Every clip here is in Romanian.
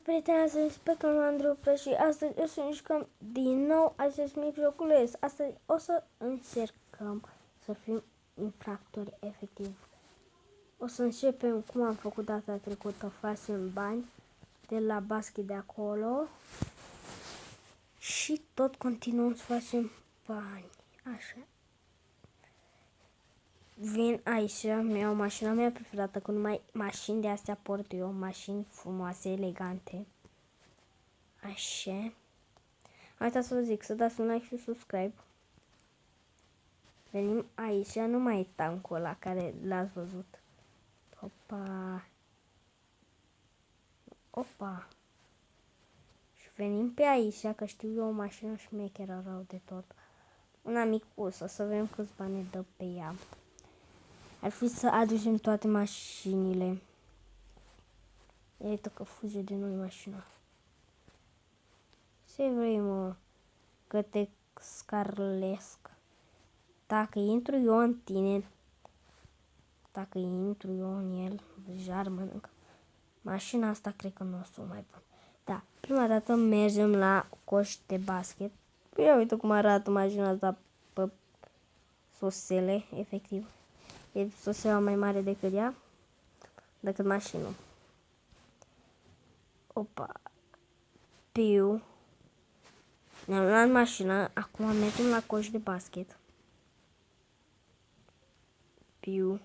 Prietena, sunt pe canalul Andrupe și astăzi o să încercăm din nou acest mic joculeț. Astăzi o să încercăm să fim infractori, efectiv. O să începem cum am făcut data trecută, facem bani de la basket de acolo și tot continuăm să facem bani. Așa. Vin aici, mi-au mașina mea preferată, cu numai mașini de astea port eu, mașini frumoase, elegante. Așa. Am uitat să vă zic, să dați un like și subscribe. Venim aici, nu mai e tancul ăla care l-ați văzut. Opa. Opa. Și venim pe aici, că știu eu o mașină șmecheră rău de tot. Una micuță, să vedem câți bani ne dă pe ea. Ar fi să aducem toate mașinile. Iată că fuge de noi mașina. Ce vrei, mă? Că te scarlesc. Dacă intru eu în tine, dacă intru eu în el, jar mănânc. Mașina asta cred că nu o să o mai pun. Da, prima dată mergem la coș de basket. Ia uite cum arată mașina asta pe sosele, efectiv. E sosela mai mare decât ea, decât mașina. Opa. Piu. Ne-am luat mașina, acum mergem la coș de basket. Piu.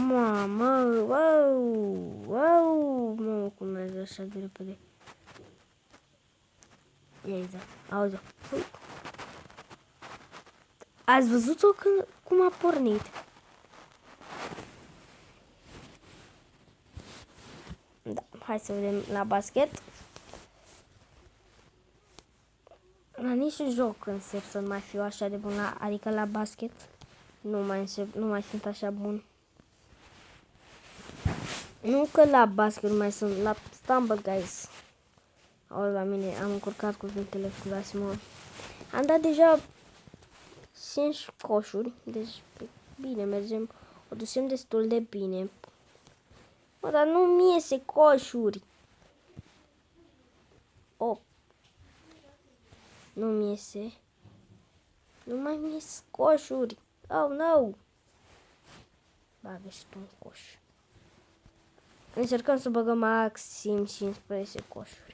Mamă, wow, mamă, cum merge așa de repede. Ia uite, auzi-o. Ați văzut-o cum a pornit? Da, hai să vedem la basket. La niciun joc încep să nu mai fiu așa de bun, adică la basket nu mai sunt așa bun. Nu că la basket nu mai sunt, la Stumble Guys. Auzi, la mine am încurcat cuvintele, scuzați-mă. Am dat deja 5 coșuri, deci bine, mergem, o ducem destul de bine. Mă, dar nu mi iese coșuri. Oh. Nu mi iese. Nu mai mi iese coșuri. Oh, no. Bagă și tu un coș. Încercăm să băgăm maxim 15 coșuri.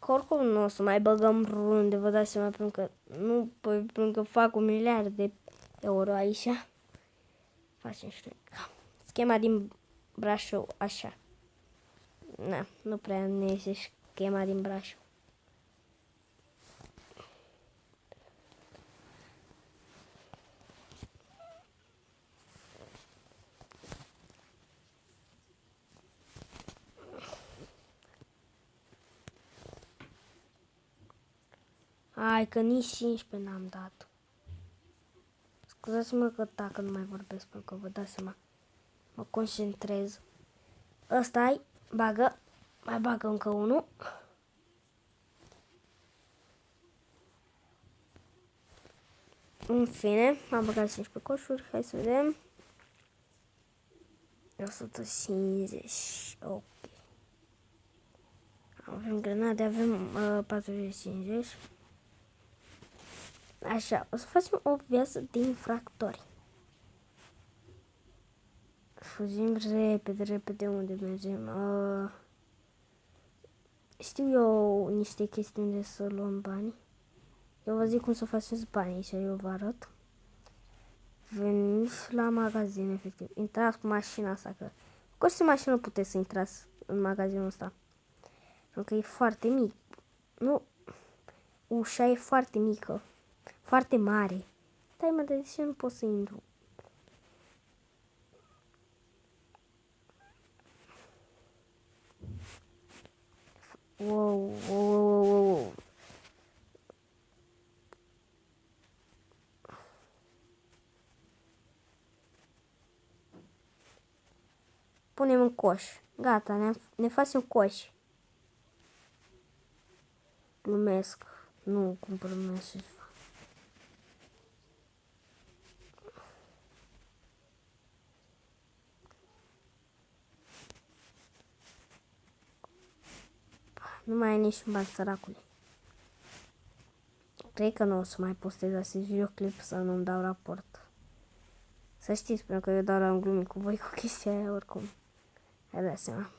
Că oricum nu o să mai băgăm runde, vă dați seama, pentru că fac 1 miliard de euro aici. Facem și noi. Schema din Brașov, așa. Na, nu prea ne iese schema din Brașov. Hai că nici 15 n-am dat. Scuzați-mă că dacă nu mai vorbesc, pentru că vă dați seama. Mă concentrez. Ăsta-i, bagă, mai bagă încă unul. În fine, am băgat 15 coșuri, hai să vedem. 150, ok. Avem grenade, avem 450. Așa, o să facem o viață de infractori. Fugim repede, unde mergem. Știu eu niște chestiuni de să luăm bani. Eu vă zic cum să faceți banii și eu vă arăt. Veniți la magazin, efectiv. Intrați cu mașina asta, că cu orice mașină puteți să intrați în magazinul ăsta. Pentru că e foarte mic. Nu, ușa e foarte mică. Foarte mare. Stai, mă, de ce nu pot să intru? Wow. Punem în coș. Gata, ne facem coș. Glumesc. Nu cumpăr mesaj. Nu mai ai niciun bani, săracule. Cred că nu o să mai postez acest videoclip să nu-mi dau raport. Să știți, pentru că eu doar am glumit cu voi cu chestia aia oricum. Hai dați seama.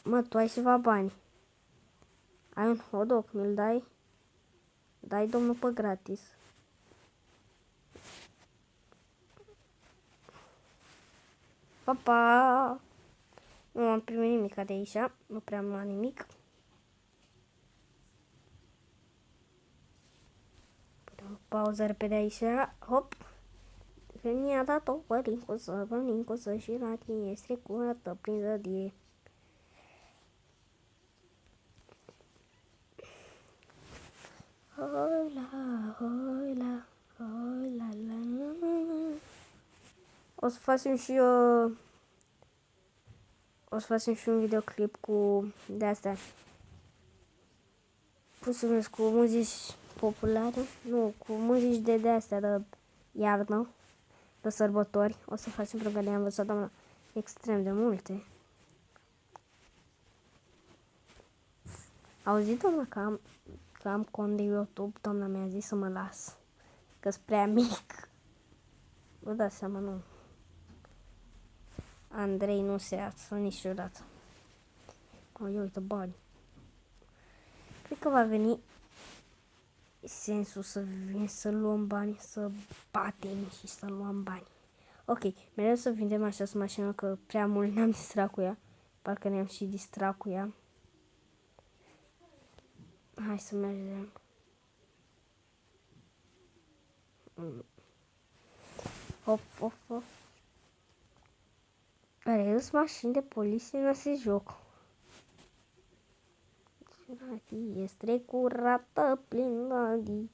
Mă, tu ai ceva bani. Ai un hot-dog, mi-l dai? Dai, domnul, pe gratis. Pa, pa! Nu am primit nimic de aici. Nu prea am luat nimic. Putem pauză repede aici. Hop! Când i-a dat o pălincuță și la tine strecurată prin zădie. Hola, hola, hola, la, la. O să facem și o să facem și un videoclip cu de-astea. Cum se numesc, cu muzici populare? Nu, cu muzici de-astea de iarnă, de sărbători. O să facem, pentru că le-am văzut, doamna, extrem de multe. Auzit, doamna, că am cont de YouTube, doamna mi-a zis să mă las, că-s prea mic. Vă dați seama, nu. Andrei nu se ață niciodată. Uite, bani. Cred că va veni sensul să vin să luăm bani, să batem și să luăm bani. Ok, mereu să vindem această mașină, că prea mult ne-am distrat cu ea. Parcă ne-am și distrat cu ea. Hai să mergem. Hop, hop, hop. Care sunt mașini de poliție în acest joc? E strecurată plină de...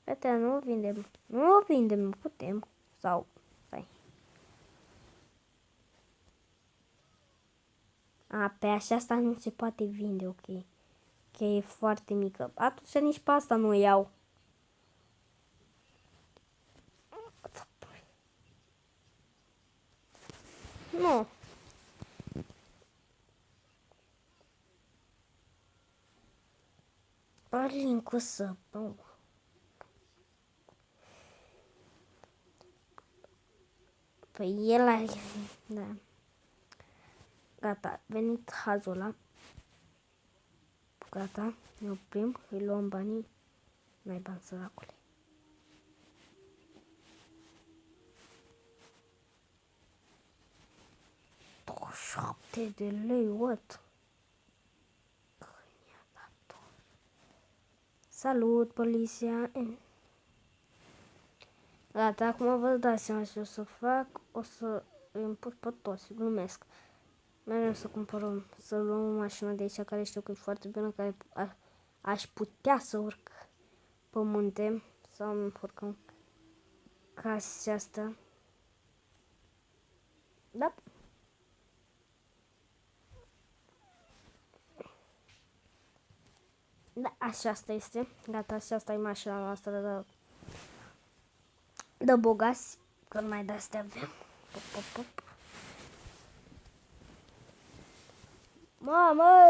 Fete, nu o vindem. Nu o vindem, putem. Sau... Stai. A, pe așa asta nu se poate vinde, ok. Că e foarte mică. Atunci nici pe asta nu o iau. Nu. Parlincu să... Păi el a... Da. Gata, a venit hazul ăla. Gata, ne oprim, îi luăm banii. N-ai bani, săracule. $27 de lei, what? Salut, poliția. Gata, acum vă dați seama ce o să fac. O să îi împut pe toți, glumesc. Mereu să cumpărăm, să luăm o mașină de aici care știu că e foarte bună, care aș putea să urc pe munte sau urcăm ca asta. Da. Da, așa asta este. Gata, așa asta e mașina noastră de bogați. Că mai de-astea avem. Pop, pop, pop. Mamă,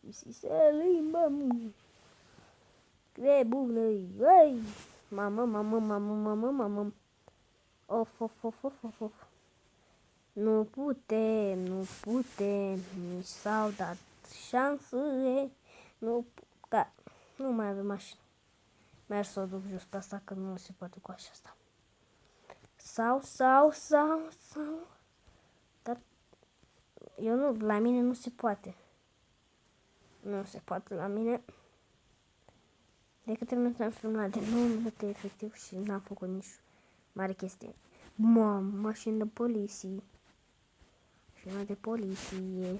si se limba, de bună, ei. Mamă, mamă, mamă, mamă, mamă. Of, of, of, of, of, of. Nu putem, nici s-au dat șanse. Da, nu mai avem mașină. Merg să o duc jos pe asta, că nu se poate cu așa asta. Sau. Dar eu nu, la mine nu se poate. Nu se poate la mine. De câte minute am filmat? De 9 minute efectiv și n-am făcut nici mare chestie. Mamă, mașină de poliție. Mașină de poliție.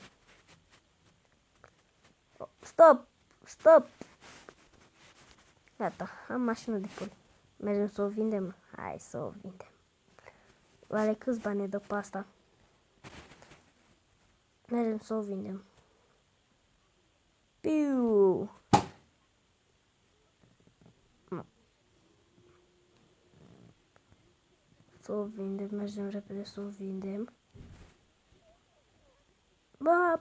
Stop! Gata, am mașină de poliție. Mergem să o vindem? Hai să o vindem. Oare câți bani dă pe asta? Mergem să o vindem. Piu! Să o vindem, mergem repede să o vindem. Bă!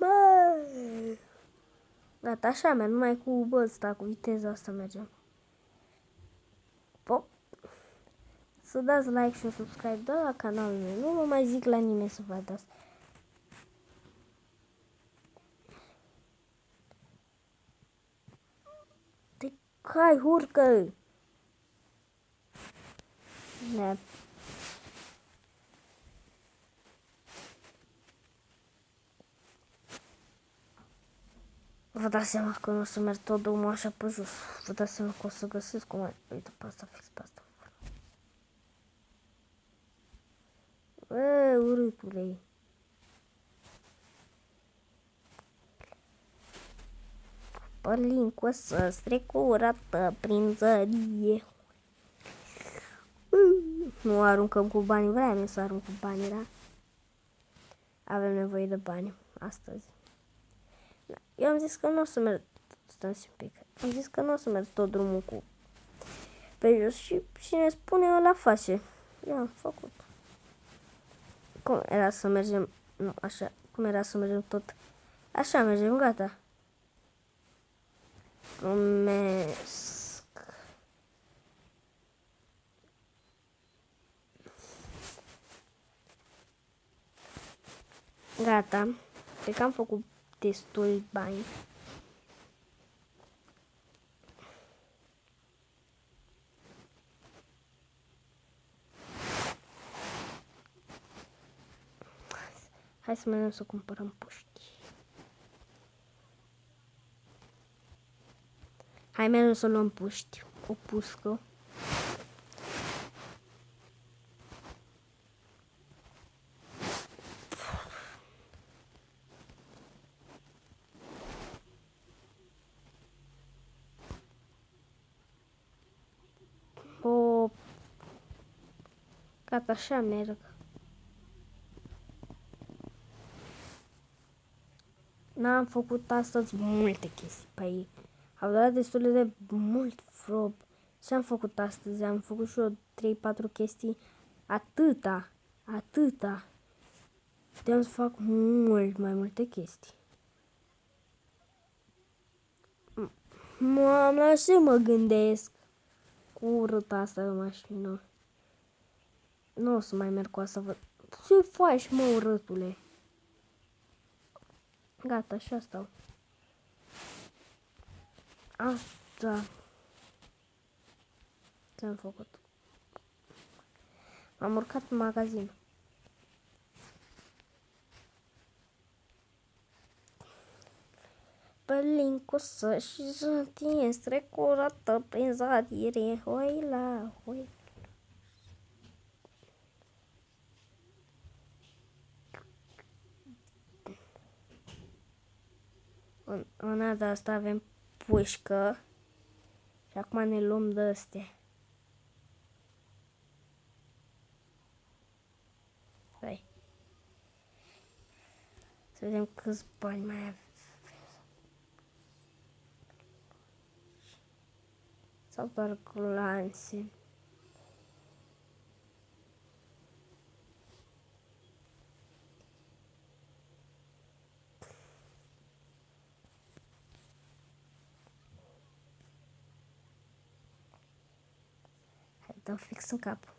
Gata, așa merg, numai cu ăsta, cu viteza asta mergem. Pop! Să dați like și un subscribe de la canalul meu. Nu vă mai zic la nimeni să vă dați. Hai, urcă! Ne. Vă dați seama că nu o să merg tot drumul așa pe jos. Vă dați seama că o să găsesc cum ai. Uite pe asta, fix pe asta. Urâtule. Pălincul să strecurată prin zărie. Nu aruncăm cu bani, vreau să arunc cu bani, da? Avem nevoie de bani astăzi. Eu am zis că nu o să merg. Stați un pic. Am zis că nu o să merg tot drumul cu pe jos și cine spune ăla face. Eu am făcut. Cum era să mergem? Nu, așa. Cum era să mergem tot? Așa mergem, gata. Promesc. Gata. Cred că am făcut destul bani. Hai să mergem să cumpărăm puști. Hai mergem să luăm puști. O puscă. O... Gata, așa merg. N-am făcut astăzi multe chestii pe ei. Au dat destul de mult frob. Ce am făcut astăzi? Am făcut și eu 3-4 chestii. Atâta. Puteam să fac mult mai multe chestii. La ce mă gândesc? Cu urâta asta de mașină. Nu o să mai merg cu asta. Ce faci, mă, urâtule? Gata, așa stau. Asta. Ce-am făcut? Am urcat în magazin. Pălincul să-și jătie strecurată prin zadire. Hoi la hoi. În de asta avem pușcă. Și acum ne luăm de astea. Stai. Să vedem câți bani mai avem. Sau doar glanțe. Hai, dăm fix în cap.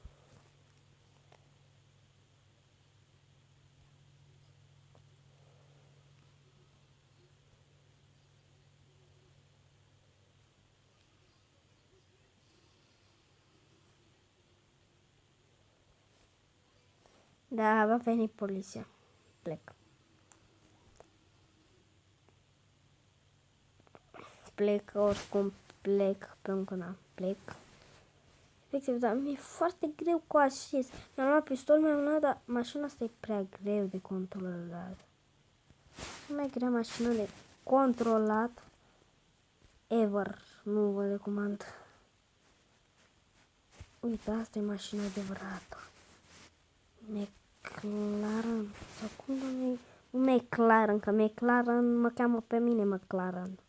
Da, va veni poliția. Plec. Plec, oricum plec, pentru că n-am plec. Efectiv, dar mi-e foarte greu cu acest. Mi-am luat pistol, mi-am luat, dar mașina asta e prea greu de controlat. Mai grea mașină de controlat ever. Nu vă recomand. Uite, asta e mașina adevărată. McLaren. Sau cum nu e? McLaren, că McLaren mă cheamă pe mine McLaren.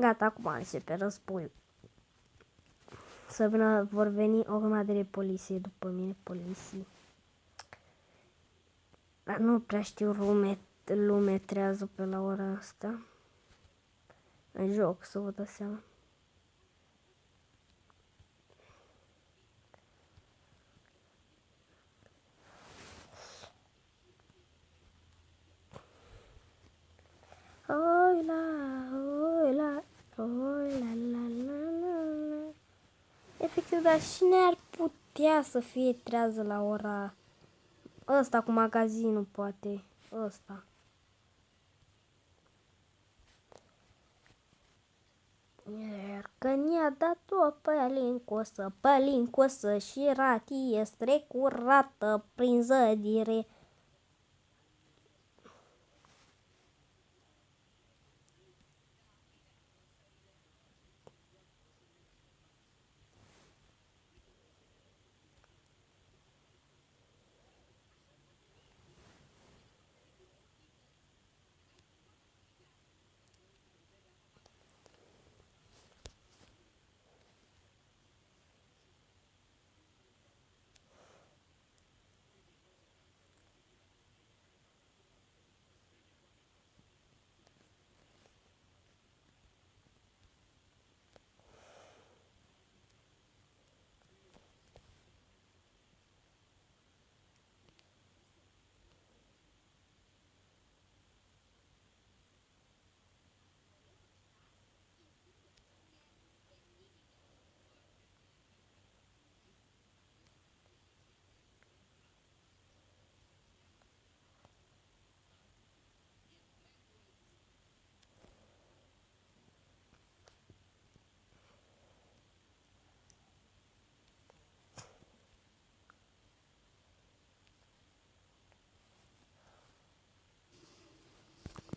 Gata, acum începe războiul. Să vină, vor veni o grămadă de poliție după mine, poliții. Dar nu prea știu lume trează pe la ora asta. În joc, să vă dați seama. Oi la, la. Efectiv, dar cine ar putea să fie trează la ora ăsta cu magazinul, poate, ăsta. Iar când i-a dat o pălincosă și ratie strecurată prin zădire.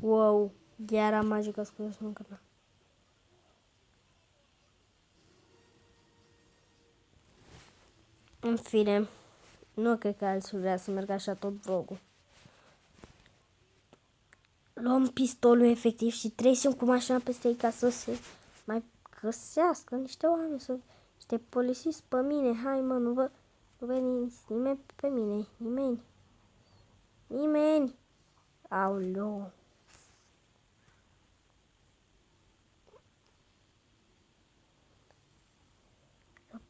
Wow, gheara magică scos în canal. În fine, nu cred că alții vrea să merg așa tot vlogul. Luăm pistolul efectiv și trecem cu mașina peste ei ca să se mai găsească niște oameni, niște polițiști pe mine. Hai mă, nu veniți nimeni pe mine, nimeni. Aoleu.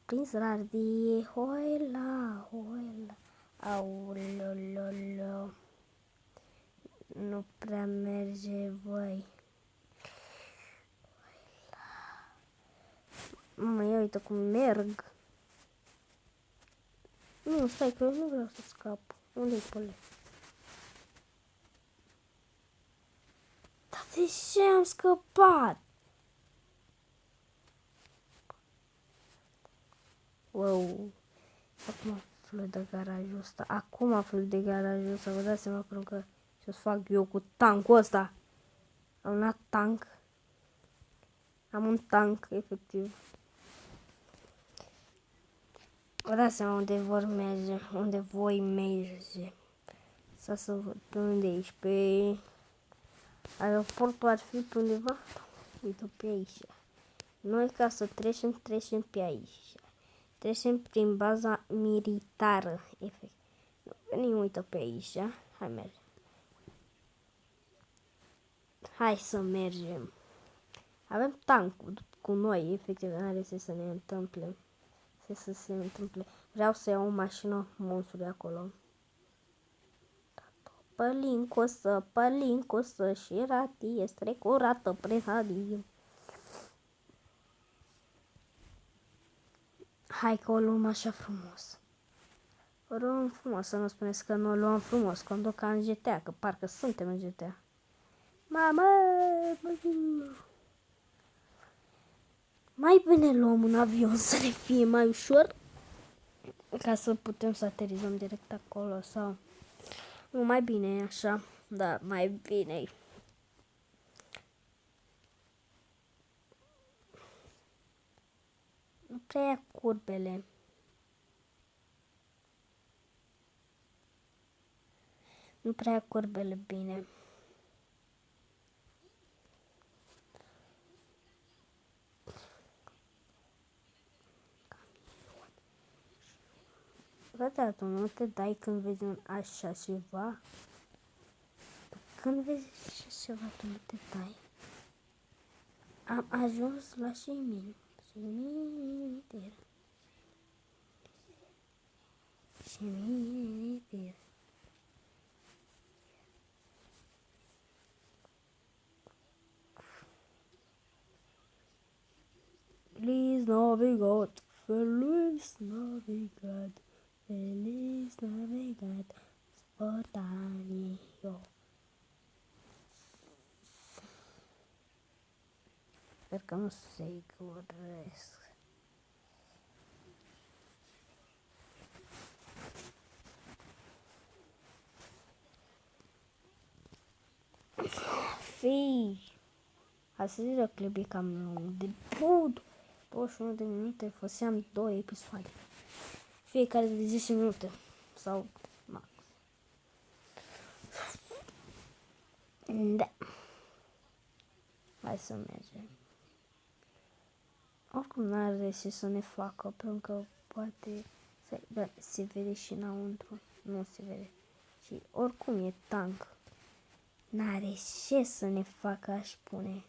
Prins rar de hoila. Aoleu. Nu prea merge, voi. Mama, ia uite cum merg. Nu, stai că eu nu vreau să scap. Unde-i pole? Dar de ce am scăpat? Wow. Acum aflu de garajul ăsta. Vă dați seama că ce să fac eu cu tancul ăsta. Am un tank. Am un tank, efectiv. Vă dați seama unde voi merge. Să văd pe unde ești. Pe aeroportul ar fi pe undeva. Uite pe aici. Noi ca să trecem pe aici. Trecem prin baza militară. Efectiv. Venim, uite pe aici. Hai, mergem. Hai să mergem. Avem tancul cu noi, efectiv, nu are să ne întâmple. Să se întâmple. Vreau să iau o mașină monstru acolo. Pălincosă și ratie strecurată prin hadie. Hai că o luăm așa frumos. O luăm frumos, să nu spuneți că nu o luăm frumos, conduc ca în GTA, că parcă suntem în GTA. Mamă! Mai bine luăm un avion să ne fie mai ușor, ca să putem să aterizăm direct acolo sau... Nu, mai bine e așa, da, mai bine. Nu prea curbele. Nu prea curbele bine. frate, tu nu te dai când vezi un așa ceva? Când vezi așa ceva, tu nu te dai. Am ajuns la Shimin. Shimin. Feliz Navidad, Feliz Navidad, Feliz Navidad, Spontaneo. Sper că nu se guresc. Fii! Astăzi era clip cam lung de pud. 21 de minute, făseam 2 episoade. Fiecare de 10 minute. Sau max. Da. Hai să mergem. Oricum n-are ce să ne facă, pentru că poate se vede și înăuntru. Nu se vede. Și oricum e tank. N-are ce să ne facă, aș spune.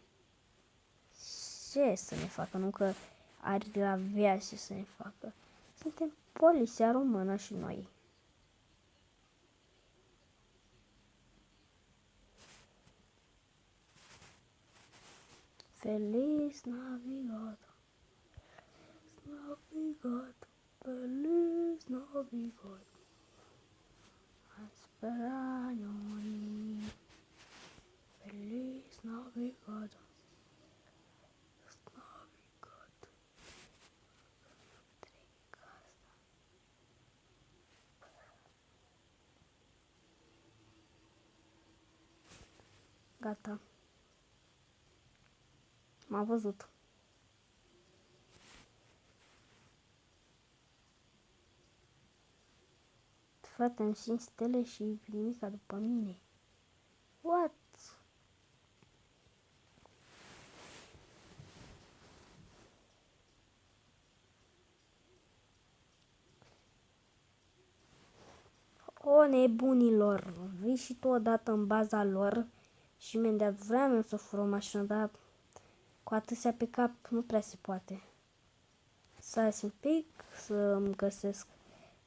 Ce să ne facă, nu că ar avea ce să ne facă. Suntem poliția română și noi. Feliz Navidad, Navidad, Feliz Navidad. Speranio, Feliz Navidad. Gata. M-a văzut. Frate, am 5 stele și nimica după mine. What? O, nebunilor, vii și tu odată în baza lor și imediat vreau să fur o mașină, dar cu atâția pe cap nu prea se poate. Să un pic, să îmi găsesc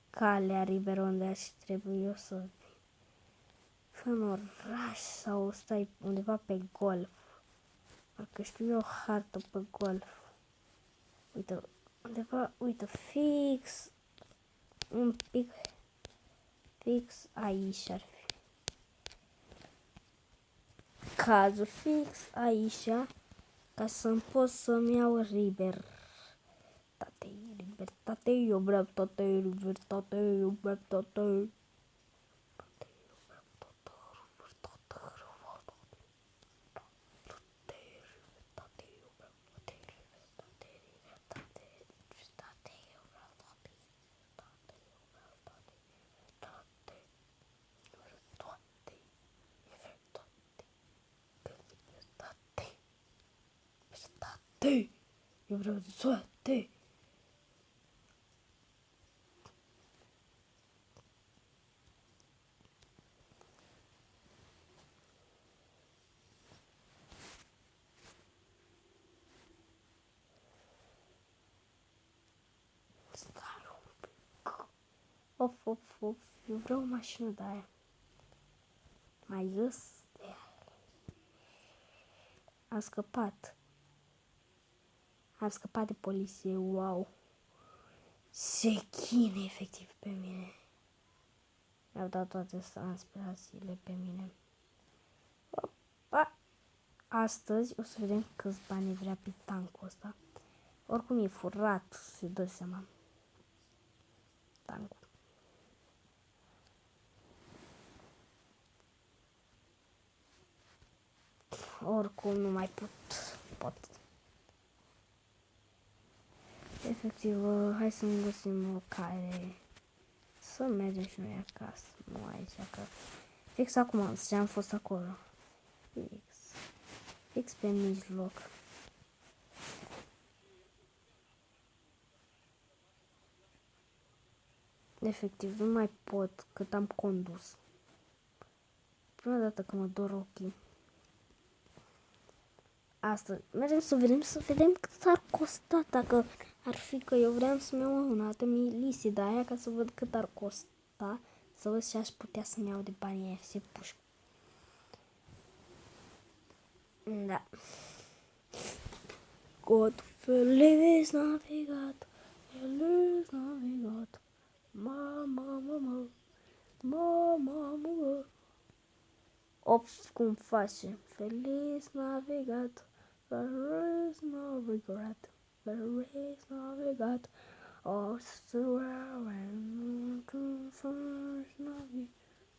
calea River unde aș trebui eu să fă în oraș sau stai undeva pe golf. Parcă știu eu o hartă pe golf. Uite, undeva, uite, fix, un pic, fix aici ar fi. Cazul fix aici, ca să-mi pot să-mi iau libertate. Libertate, eu vreau toate, libertate, eu vreau toate. Eu vreau toate. Of, eu vreau o mașină de aia. Mai este. Am scăpat. Am scăpat de poliție, wow. Se chine efectiv pe mine. Mi-au dat toate transpirațiile pe mine. Opa. Astăzi o să vedem câți bani vrea pe tancul ăsta. Oricum e furat, se dă seama. Tancul. Oricum nu mai pot. Efectiv, hai să-mi găsim o cale să mergem și noi acasă, nu aici, că fix acum am fost acolo, fix pe mijloc. Efectiv, nu mai pot cât am condus. Prima dată că mă dor ochii. Asta, mergem să vedem cât ar costa, dacă ar fi că eu vreau să-mi iau una dată Lisi de aia ca să văd cât ar costa, să văd și aș putea să-mi iau de banii aia, să pușcă. Da. God, feliz navigat, feliz navigat, mama, of, cum face, feliz navigat, feliz navigat, feliz navigat,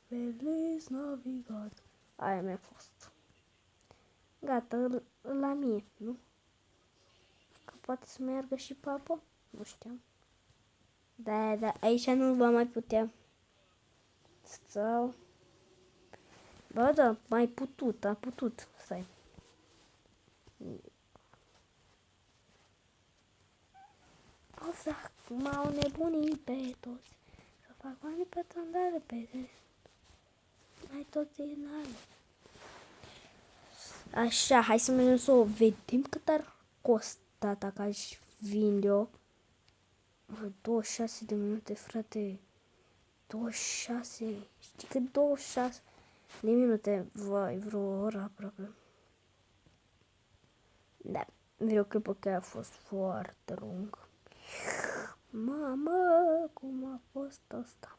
feliz navigat. Aia mi-a fost. Gata, la mie, nu? Că poate să meargă și papa? Nu știam. Da, aici nu va mai putea. Sau... Ba da, a putut, stai. Of, da, m-au nebunit pe toți. Să fac bani pe tandare, pe mai toți din ale. Așa, hai să mergem să o vedem cât ar costa dacă aș vinde eu. 26 de minute, frate. 26. Știi că 26 de minute, vai, vreo oră aproape. Da, vreau că a fost foarte lung. Mamă, cum a fost asta?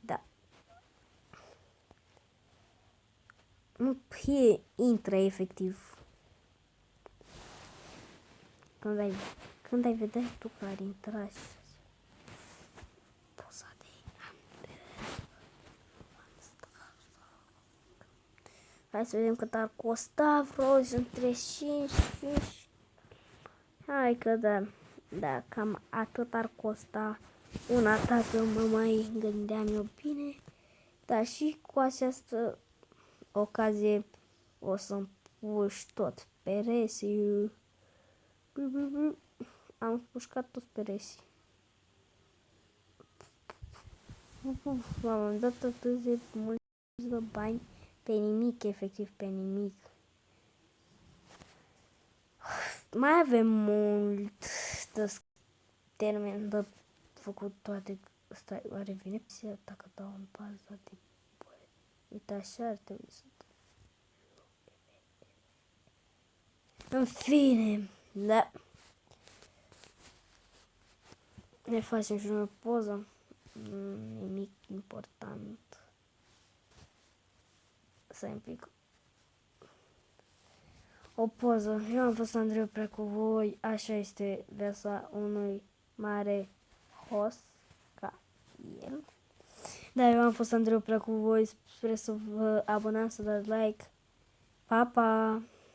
Da. Nu, intră efectiv. Când ai vedea tu că ar intra și poza de hai să vedem cât ar costa, vreo între 5. Hai că da, cam atât ar costa una, dacă mă mai gândeam eu bine. Dar și cu această ocazie o să-mi puși tot pereții. Am pușcat toți pereții. M-am dat atât de mulți bani pe nimic, efectiv pe nimic. Mai avem mult de termen de făcut toate. Stai, oare vine dacă dau în paza de băie? Uite, așa ar trebui să... În fine, da. Ne facem și o poză. Nimic important. Să un pic. O poză. Eu am fost Andrei Prea cu voi. Așa este viața unui mare host ca el. Da, eu am fost Andrei Prea cu voi. Sper să vă abonați, să dați like. Pa, pa!